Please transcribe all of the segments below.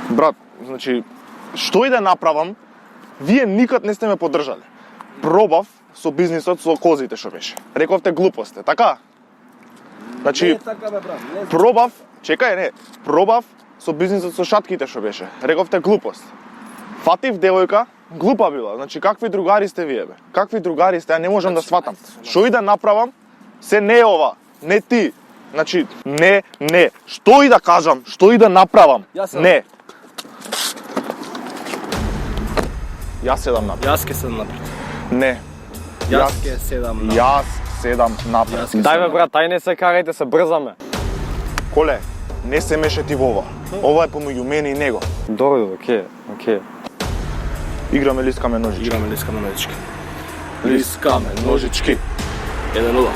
Брат, значи, што и да направам, вие никад не сте ме поддржале. Пробав со бизнисот со козите што беше. Рековте глупост е, така? Значи, Не е така бе брат, не. пробав, чекај, не, пробав со бизнисот со шатките што беше. Рековте глупост. Фатив девојка, глупа била. Значи, какви другари сте вие, бе? Какви другари сте, ја не можам да сватам. Што и да направам, се не е ова, не ти. Значи, не. Што и да кажам, што и да направам, не. Јас седам напред. Јас ке седам напред. Не. Јас ке седам напред. Јас седам напред. Дај бе брат, тај не се карајте, се брзаме. Коле, не се мешати во ова. Ова е помеѓу мене и него. Добро, окей. Играме лискаме ножички. Играме лискаме ножички. Лискаме ножички. 1-0.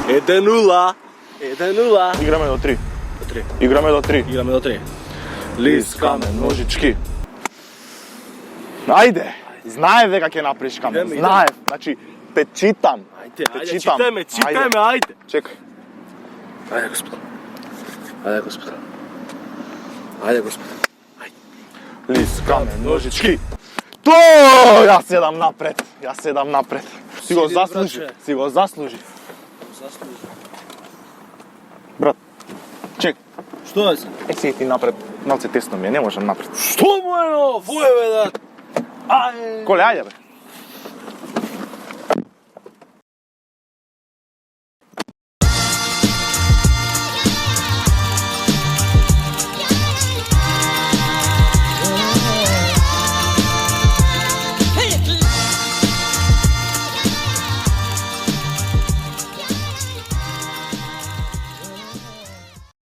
1-0. 1-0. Играме до 3. До 3. Играме до 3. Играме до 3. Лискаме ножички. Ајде. Знаев дека ќе направиш камен. Идеме. Знаев. Значи, те читам. Ајде, читајме, ајде. Чекај. Ајде, господа. Ајде, господа. Ајде, господа. Лискаме ножички. То, јас седам напред. Си го Седи, заслужи. братче. Си го заслужи. Брат, чек. Што е се? Си ти напред. Малце тесно ми е, не можам напред. Што му е, воје бе, да? Ај. Коле, ајде бе.